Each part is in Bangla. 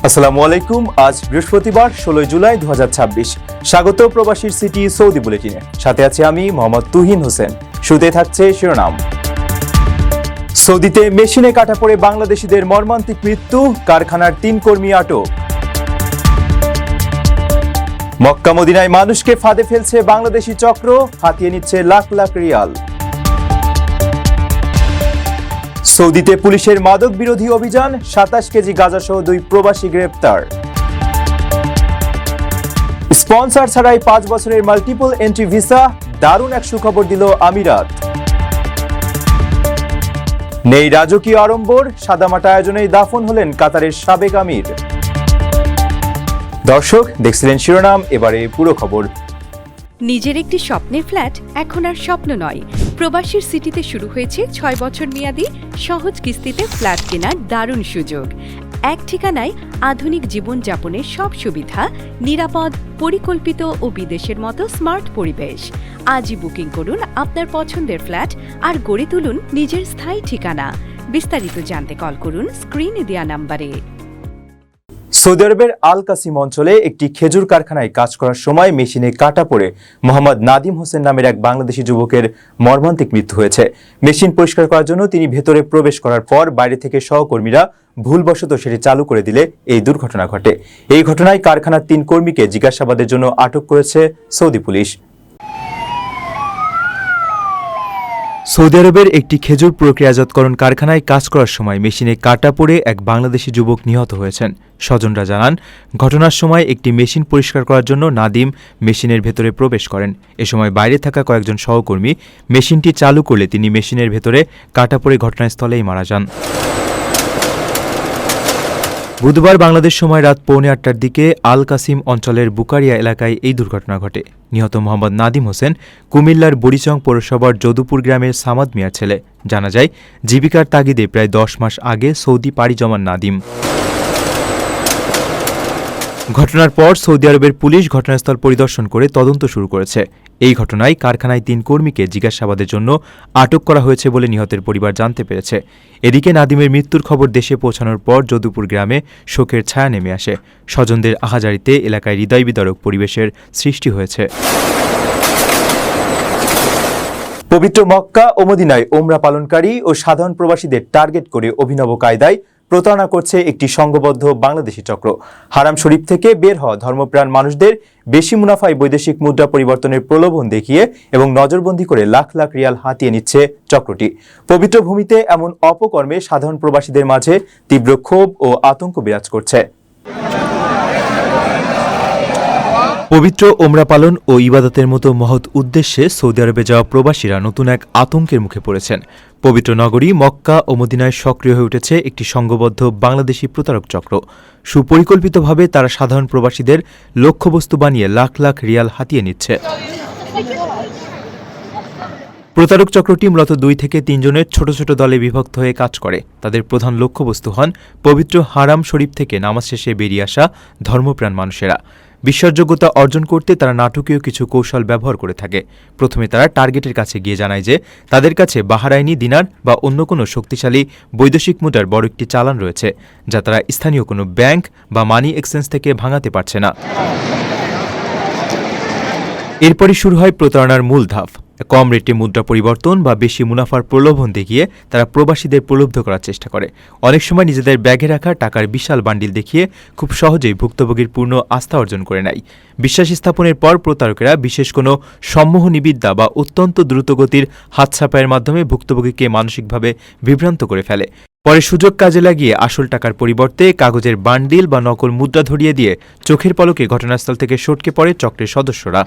আসসালামু আলাইকুম। আজ বৃহস্পতিবার 16 জুলাই 2026। স্বাগত প্রবাসীর সিটি সৌদি বুলেটিনে। সাথে আছি আমি মোহাম্মদ তুহিন হোসেন। শুরুতে থাকছে শিরোনাম। সৌদিতে মেশিনে কাটা পড়ে বাংলাদেশিদের মর্মান্তিক মৃত্যু, কারখানার 3 কর্মী আটক। মক্কা মদিনায় মানুষকে ফাঁদে ফেলছে বাংলাদেশি চক্র, হাতিয়ে নিচ্ছে লাখ লাখ রিয়াল। সৌদিতে পুলিশের মাদক বিরোধী অভিযান, 27 কেজি গাঁজাসহ 2 প্রবাসী গ্রেপ্তার। স্পন্সর ছাড়াই 5 বছরের মাল্টিপল এন্ট্রি ভিসা, দারুণ এক সুখবর দিল আমিরাত। নেই রাজকীয় আড়ম্বর, সাদামাটা আয়োজনেই দাফন হলেন কাতারের সাবেক আমির। দর্শক দেখছিলেন শিরোনাম, এবারে পুরো খবর। নিজের একটি স্বপ্নের ফ্ল্যাট এখন আর স্বপ্ন নয়। প্রবাসীর সিটিতে শুরু হয়েছে 6 বছর মেয়াদী সহজ কিস্তিতে ফ্ল্যাট কেনার দারুণ সুযোগ। এক ঠিকানায় আধুনিক জীবনযাপনের সব সুবিধা, নিরাপদ, পরিকল্পিত ও বিদেশের মতো স্মার্ট পরিবেশ। আজই বুকিং করুন আপনার পছন্দের ফ্ল্যাট আর গড়ে তুলুন নিজের স্থায়ী ঠিকানা। বিস্তারিত জানতে কল করুন স্ক্রিনে দেওয়া নাম্বারে। সৌদি আরবের আল কাসিম অঞ্চলে একটি খেজুর কারখানায় কাজ করার সময় মেশিনে কাটা পড়ে মোহাম্মদ নাদিম হোসেন নামের এক বাংলাদেশি যুবকের মর্মান্তিক মৃত্যু হয়েছে। মেশিন পরিষ্কার করার জন্য তিনি ভেতরে প্রবেশ করার পর বাইরে থেকে সহকর্মীরা ভুলবশত সেটি চালু করে দিলে এই দুর্ঘটনা ঘটে। এই ঘটনায় কারখানার 3 কর্মীকে জিজ্ঞাসাবাদের জন্য আটক করেছে সৌদি পুলিশ। সৌদি আরবের একটি খেজুর প্রক্রিয়াজাতকরণ কারখানায় কাজ করার সময় মেশিনে কাটা পড়ে এক বাংলাদেশি যুবক নিহত হয়েছেন। স্বজনরা জানান, ঘটনার সময় একটি মেশিন পরিষ্কার করার জন্য নাদিম মেশিনের ভেতরে প্রবেশ করেন। এ সময় বাইরে থাকা কয়েকজন সহকর্মী মেশিনটি চালু করলে তিনি মেশিনের ভেতরে কাটা পড়ে ঘটনাস্থলেই মারা যান। বুধবার বাংলাদেশ সময় রাত 7:45টার দিকে আল কাসিম অঞ্চলের বুকারিয়া এলাকায় এই দুর্ঘটনা ঘটে। নিহত মোহাম্মদ নাদিম হোসেন কুমিল্লার বুড়িচং পৌরসভার যদুপুর গ্রামের সামাদ মিয়ার ছেলে। জানা যায়, জীবিকার তাগিদে প্রায় 10 মাস আগে সৌদি পাড়ি জমান নাদিম। ঘটনার পর সৌদি আরবের পুলিশ ঘটনাস্থল পরিদর্শন করে তদন্ত শুরু করেছে। এই ঘটনায় কারখানায় 3 কর্মীকে জিজ্ঞাসাবাদের জন্য আটক করা হয়েছে বলে নিহতের পরিবার জানতে পেরেছে। এদিকে নাদিমের মৃত্যুর খবর দেশে পৌঁছানোর পর যদুপুর গ্রামে শোকের ছায়া নেমে আসে। স্বজনদের আহাজারিতে এলাকায় হৃদয়বিদারক পরিবেশের সৃষ্টি হয়েছে। পবিত্র মক্কা ও মদিনায় ওমরা পালনকারী ও সাধারণ প্রবাসীদের টার্গেট করে অভিনব কায়দায় প্রতারণা করছে একটি সংঘবদ্ধ বাংলাদেশি চক্র। হারাম শরীফ থেকে বের হওয়া ধর্মপ্রাণ মানুষদের বেশি মুনাফায় বৈদেশিক মুদ্রা পরিবর্তনের প্রলোভন দেখিয়ে এবং নজরবন্দি করে লাখ লাখ রিয়াল হাতিয়ে নিচ্ছে চক্রটি। পবিত্র ভূমিতে এমন অপকর্মে সাধারণ প্রবাসীদের মাঝে তীব্র ক্ষোভ ও আতঙ্ক বিরাজ করছে। পবিত্র ওমরা পালন ও ইবাদতের মতো মহৎ উদ্দেশ্যে সৌদি আরবে যাওয়া প্রবাসীরা নতুন এক আতঙ্কের মুখে পড়েছেন। পবিত্র নগরী মক্কা ও মদিনায় সক্রিয় হয়ে উঠেছে একটি সংঘবদ্ধ বাংলাদেশি প্রতারক চক্র। সুপরিকল্পিতভাবে তারা সাধারণ প্রবাসীদের লক্ষ্যবস্তু বানিয়ে লাখ লাখ রিয়াল হাতিয়ে নিচ্ছে। প্রতারক চক্রটি মূলত 2 থেকে 3 জনের ছোট ছোট দলে বিভক্ত হয়ে কাজ করে। তাদের প্রধান লক্ষ্যবস্তু হন পবিত্র হারাম শরীফ থেকে নামাজ শেষে বেরিয়ে আসা ধর্মপ্রাণ মানুষেরা। বিশ্বাসযোগ্যতা অর্জন করতে তারা নাটকীয় কিছু কৌশল ব্যবহার করে থাকে। প্রথমে তারা টার্গেটের কাছে গিয়ে জানায় যে তাদের কাছে বাহরাইনি দিনার বা অন্য কোনো শক্তিশালী বৈদেশিক মুদ্রার বড় একটি চালান রয়েছে, যা তারা স্থানীয় কোনো ব্যাংক বা মানি এক্সচেঞ্জ থেকে ভাঙাতে পারছে না। এরপরই শুরু হয় প্রতারণার মূল ধাপ। কম রেটে মুদ্রা পরিবর্তন বা বেশি মুনাফার প্রলোভন দেখিয়ে তারা প্রবাসীদের প্রলুব্ধ করার চেষ্টা করে। অনেক সময় নিজেদের ব্যাগে রাখা টাকার বিশাল বান্ডিল দেখিয়ে খুব সহজেই ভুক্তভোগীর পূর্ণ আস্থা অর্জন করে নেয়। বিশ্বাস স্থাপনের পর প্রতারকেরা বিশেষ কোনো সম্মোহনী বিদ্যা বা অত্যন্ত দ্রুতগতির হাতছাপায়ের মাধ্যমে ভুক্তভোগীকে মানসিকভাবে বিভ্রান্ত করে ফেলে। পরে সুযোগ কাজে লাগিয়ে আসল টাকার পরিবর্তে কাগজের বান্ডিল বা নকল মুদ্রা ধরিয়ে দিয়ে চোখের পলকে ঘটনাস্থল থেকে সটকে পড়ে চক্রের সদস্যরা।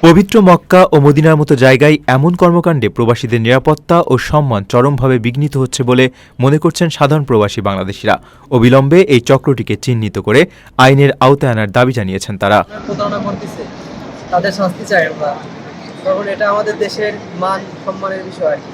পবিত্র মক্কা ও মদিনার মতো জায়গায় এমন কর্মকাণ্ডে প্রবাসীদের নিরাপত্তা ও সম্মান চরমভাবে বিঘ্নিত হচ্ছে বলে মনে করছেন সাধারণ প্রবাসী বাংলাদেশিরা। অবিলম্বে এই চক্রটিকে চিহ্নিত করে আইনের আওতায় আনার দাবি জানিয়েছেন তারা। তাদের শাস্তি চাই আমরা, কারণ এটা আমাদের দেশের মান সম্মানের বিষয় আর কি।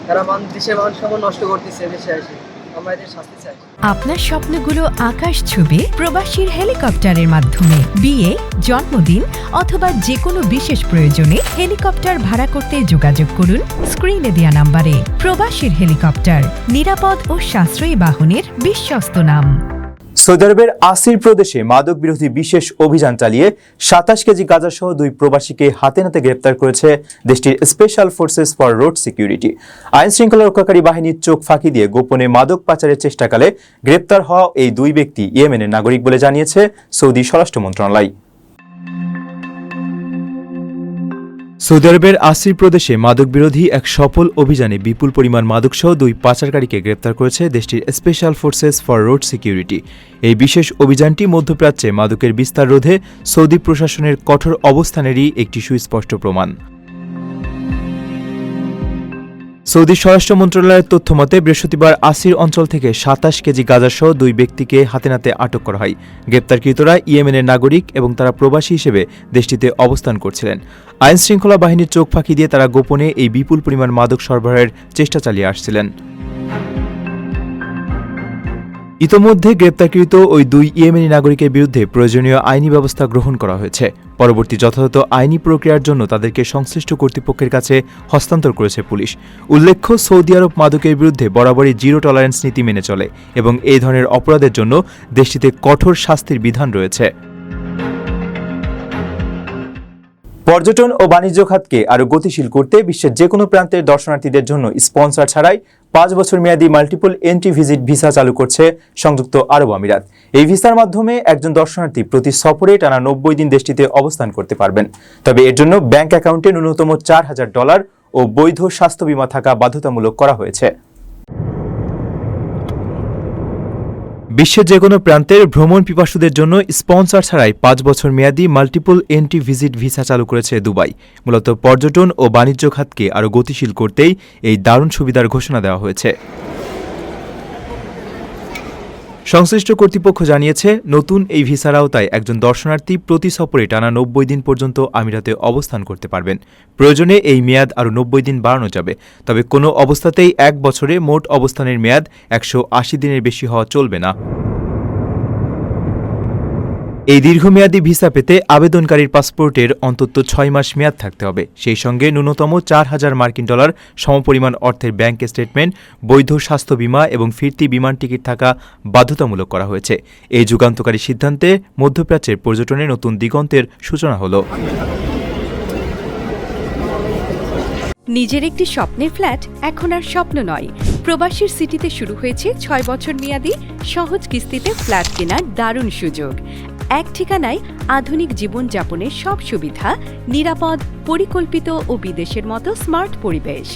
তারা দেশের মান সম্মান নষ্ট করতেছে দেশে আসে। আমরা এদের শাস্তি চাই। আপনার স্বপ্নগুলো আকাশ ছুবে প্রবাসীর হেলিকপ্টারের মাধ্যমে। বিয়ে, জন্মদিন অথবা যে কোনো বিশেষ প্রয়োজনে হেলিকপ্টার ভাড়া করতে যোগাযোগ করুন স্ক্রিনে দেয়া নাম্বারে। প্রবাসীর হেলিকপ্টার, নিরাপদ ও সাশ্রয়ী বাহনের বিশ্বস্ত নাম। সৌদি আরবের আসির প্রদেশে মাদক বিরোধী বিশেষ অভিযান চালিয়ে ২৭ কেজি গাঁজাসহ ২ প্রবাসীকে হাতে নাতে গ্রেপ্তার করেছে দেশটির special forces for road security. আইন শৃঙ্খলা রক্ষাকারী বাহিনীর চোখ ফাঁকি দিয়ে গোপনে মাদক পাচারের চেষ্টাকালে গ্রেপ্তার হওয়া এই ২ ব্যক্তি ইয়েমেনের নাগরিক বলে জানিয়েছে সৌদি স্বরাষ্ট্র মন্ত্রণালয়। সৌদি আরবের আসির প্রদেশে মাদক বিরোধী এক সফল অভিযানে বিপুল পরিমাণ মাদকসহ ২ পাচারকারীকে গ্রেপ্তার করেছে দেশটির special forces for road security. এই বিশেষ অভিযানটি মধ্যপ্রাচ্যে মাদকের বিস্তার রোধে সৌদি প্রশাসনের কঠোর অবস্থানেরই একটি সুস্পষ্ট প্রমাণ। সৌদি স্বরাষ্ট্র মন্ত্রণালয়ের তথ্যমতে বৃহস্পতিবার আসির অঞ্চল থেকে ২৭ কেজি গাঁজাসহ ২ ব্যক্তিকে হাতে নাতে আটক করা হয়। গ্রেপ্তারকৃতরা ইয়েমেনের নাগরিক এবং তারা প্রবাসী হিসেবে দেশটিতে অবস্থান করছিলেন। আইন শৃঙ্খলা বাহিনীর চোখ ফাঁকি দিয়ে তারা গোপনে এই বিপুল পরিমাণ মাদক সরবরাহের চেষ্টা চালিয়ে আসছিলেন। ইতোমধ্যে গ্রেপ্তারকৃত ওই ২ ইয়েমেনি নাগরিকের বিরুদ্ধে প্রয়োজনীয় আইনি ব্যবস্থা গ্রহণ করা হয়েছে। পরবর্তী যথাযথ আইনি প্রক্রিয়ার জন্য তাদেরকে সংশ্লিষ্ট কর্তৃপক্ষের কাছে হস্তান্তর করেছে পুলিশ। উল্লেখ্য, সৌদি আরব মাদকের বিরুদ্ধে বরাবরই জিরো টলারেন্স নীতি মেনে চলে এবং এই ধরনের অপরাধের জন্য দেশটিতে কঠোর শাস্তির বিধান রয়েছে। পর্যটন ও বাণিজ্য খাতকে আরও গতিশীল করতে বিশ্বের যে কোনো প্রান্তের দর্শনার্থীদের জন্য স্পন্সর ছাড়াই ৫ বছর মেয়াদী মাল্টিপল এন্ট্রি ভিজিট ভিসা চালু করছে সংযুক্ত আরব আমিরাত। এই ভিসার মাধ্যমে একজন দর্শনার্থী প্রতি সফরে টানা ৯০ দিন দেশটিতে অবস্থান করতে পারবেন। তবে এর জন্য ব্যাংক অ্যাকাউন্টে ন্যূনতম $৪,০০০ ও বৈধ স্বাস্থ্য বীমা থাকা বাধ্যতামূলক করা হয়েছে। বিশ্বের যে কোনো প্রান্তের ভ্রমণ পিপাসুদের জন্য স্পন্সর ছাড়াই ৫ বছর মেয়াদী মাল্টিপল এন্ট্রি ভিজিট ভিসা চালু করেছে দুবাই। মূলত পর্যটন ও বাণিজ্য খাতকে আরও গতিশীল করতেই এই দারুণ সুবিধার ঘোষণা দেওয়া হয়েছে। সংশ্লিষ্ট কর্তৃপক্ষ জানিয়েছে, নতুন এই ভিসার আওতায় একজন দর্শনার্থী প্রতি সফরে টানা ৯০ দিন পর্যন্ত আমিরাতে অবস্থান করতে পারবেন। প্রয়োজনে এই মেয়াদ আরও ৯০ দিন বাড়ানো যাবে। তবে কোনো অবস্থাতেই ১ বছরে মোট অবস্থানের মেয়াদ ১৮০ দিনের বেশি হওয়া চলবে না। এই দীর্ঘমেয়াদী ভিসা পেতে আবেদনকারীর পাসপোর্টের অন্তত ৬ মাস মেয়াদ থাকতে হবে। সেই সঙ্গে ন্যূনতম $৪,০০০ সমপরিমাণ অর্থের ব্যাংক স্টেটমেন্ট, বৈধ স্বাস্থ্য বীমা এবং ফিরতি বিমান টিকিট থাকা বাধ্যতামূলক করা হয়েছে। এই যুগান্তকারী সিদ্ধান্তে মধ্যপ্রাচ্যের পর্যটনের নতুন দিগন্তের সূচনা হলো। নিজের একটি স্বপ্নের ফ্ল্যাট এখন আর স্বপ্ন নয়। প্রবাসীর সিটিতে শুরু হয়েছে ৬ বছর মেয়াদী সহজ কিস্তিতে ফ্ল্যাট কেনার দারুণ সুযোগ। এক ঠিকানায় আধুনিক জীবনযাপনের সব সুবিধা, নিরাপদ, পরিকল্পিত ও বিদেশের মতো স্মার্ট পরিবেশ।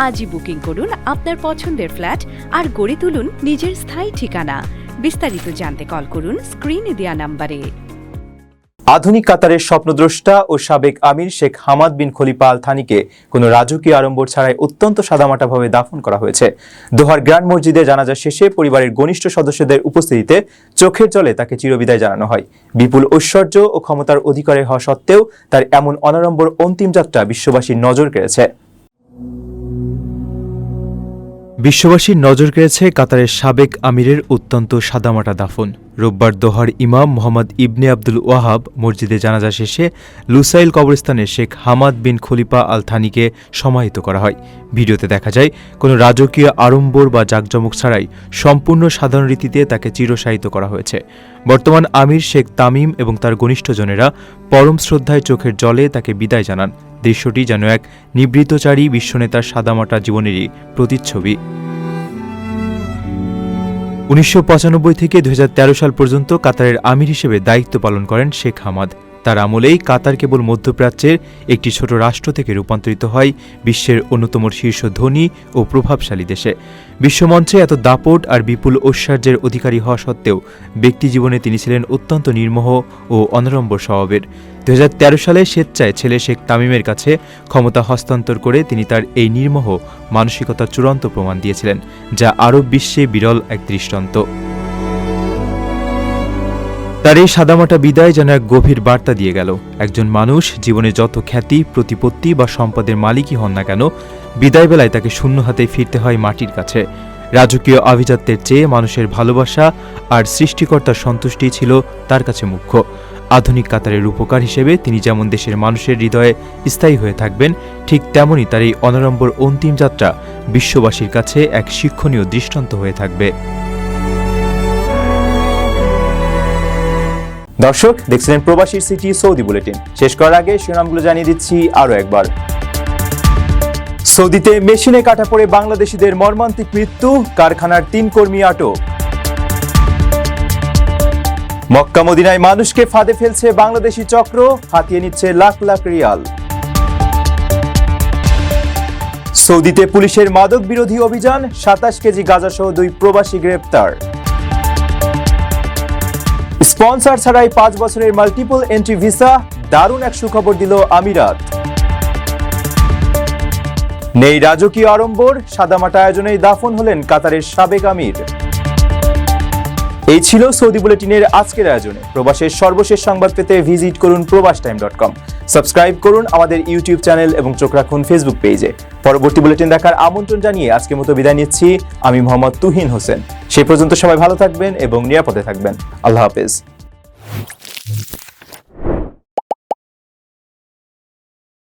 আজই বুকিং করুন আপনার পছন্দের ফ্ল্যাট আর গড়ে তুলুন নিজের স্থায়ী ঠিকানা। বিস্তারিত জানতে কল করুন স্ক্রিনে দেয়া নাম্বারে। আধুনিক কাতারের স্বপ্নদ্রষ্টা ও সাবেক আমির শেখ হামাদ বিন খলিফা আল থানিকে কোনো রাজকীয় আড়ম্বর ছাড়াই অত্যন্ত সাদামাটাভাবে দাফন করা হয়েছে। দোহার গ্র্যান্ড মসজিদে জানাজা শেষে পরিবারের ঘনিষ্ঠ সদস্যদের উপস্থিতিতে চোখের জলে তাকে চিরবিদায় জানানো হয়। বিপুল ঐশ্বর্য ও ক্ষমতার অধিকারী হওয়া সত্ত্বেও তার এমন অনাড়ম্বর অন্তিম যাত্রা বিশ্ববাসীর নজর কেড়েছে। বিশ্ববাসীর নজর কেড়েছে কাতারের সাবেক আমিরের অত্যন্ত সাদামাটা দাফন। রোববার দোহার ইমাম মোহাম্মদ ইবনে আব্দুল ওয়াহাব মসজিদে জানাজা শেষে লুসাইল কবরস্থানে শেখ হামাদ বিন খলিফা আল থানিকে সমাহিত করা হয়। ভিডিওতে দেখা যায় কোনো রাজকীয় আড়ম্বর বা জাঁকজমক ছাড়াই সম্পূর্ণ সাধারণ রীতিতে তাকে চিরশায়িত করা হয়েছে। বর্তমান আমির শেখ তামিম এবং তার ঘনিষ্ঠজনেরা পরম শ্রদ্ধায় চোখের জলে তাকে বিদায় জানান। দৃশ্যটি যেন এক নিবৃতচারী বিশ্বনেতার সাদামাটা জীবনেরই প্রতিচ্ছবি। ১৯৯৫ থেকে ২০১৩ সাল পর্যন্ত কাতারের আমির হিসেবে দায়িত্ব পালন করেন শেখ হামাদ। তার আমলেই কাতার কেবল মধ্যপ্রাচ্যের একটি ছোট রাষ্ট্র থেকে রূপান্তরিত হয় বিশ্বের অন্যতম শীর্ষ ধনী ও প্রভাবশালী দেশে। বিশ্বমঞ্চে এত দাপট আর বিপুল ঐশ্বর্যের অধিকারী হওয়া সত্ত্বেও ব্যক্তিজীবনে তিনি ছিলেন অত্যন্ত নির্মোহ ও অনাড়ম্বর স্বভাবের। ২০১৩ সালে স্বেচ্ছায় ছেলে শেখ তামিমের কাছে ক্ষমতা হস্তান্তর করে তিনি তার এই নির্মোহ মানসিকতার চূড়ান্ত প্রমাণ দিয়েছিলেন, যা আরব বিশ্বে বিরল এক দৃষ্টান্ত। তার এই সাদামাটা বিদায় যেন এক গভীর বার্তা দিয়ে গেল। একজন মানুষ জীবনে যত খ্যাতি, প্রতিপত্তি বা সম্পদের মালিকই হন না কেন, বিদায় বেলায় তাকে শূন্য হাতে ফিরতে হয় মাটির কাছে। রাজকীয় আভিজাত্যের চেয়ে মানুষের ভালোবাসা আর সৃষ্টিকর্তার সন্তুষ্টি ছিল তার কাছে মুখ্য। আধুনিক কাতারের রূপকার হিসেবে তিনি যেমন দেশের মানুষের হৃদয়ে স্থায়ী হয়ে থাকবেন, ঠিক তেমনই তার এই অনাড়ম্বর অন্তিম যাত্রা বিশ্ববাসীর কাছে এক শিক্ষণীয় দৃষ্টান্ত হয়ে থাকবে। দর্শক, দেখছিলেন প্রবাসীর সিটি সৌদি বুলেটিন। শেষ করার আগে শিরোনামগুলো জানিয়ে দিচ্ছি আরও একবার। সৌদিতে মেশিনে কাটা পড়ে বাংলাদেশিদের মর্মান্তিক মৃত্যু, কারখানার 3 কর্মী আটক। মক্কা মদিনায় মানুষকে ফাঁদে ফেলছে বাংলাদেশি চক্র, হাতিয়ে নিচ্ছে লাখ লাখ রিয়াল। সৌদিতে পুলিশের মাদক বিরোধী অভিযান, 27 কেজি গাঁজাসহ 2 প্রবাসী গ্রেপ্তার। স্পন্সর ছাড়াই 5 বছরের মাল্টিপল এন্ট্রি ভিসা, দারুণ এক সুখবর দিল আমিরাত। নেই রাজকীয় আড়ম্বর, সাদামাটা আয়োজনেই দাফন হলেন কাতারের সাবেক আমির। এই ছিল সৌদি বুলেটিনের আজকের আয়োজনে। প্রবাসের সর্বশেষ সংবাদ পেতে ভিজিট করুন probastoime.com। সাবস্ক্রাইব করুন আমাদের ইউটিউব চ্যানেল এবং চোখ রাখুন ফেসবুক পেজে। পরবর্তী বুলেটিন দেখার আমন্ত্রণ জানিয়ে আজকের মতো বিদায় নিচ্ছি আমি মোহাম্মদ তুহিন হোসেন। সে পর্যন্ত সবাই ভালো থাকবেন এবং নিরাপদে থাকবেন। আল্লাহ হাফেজ।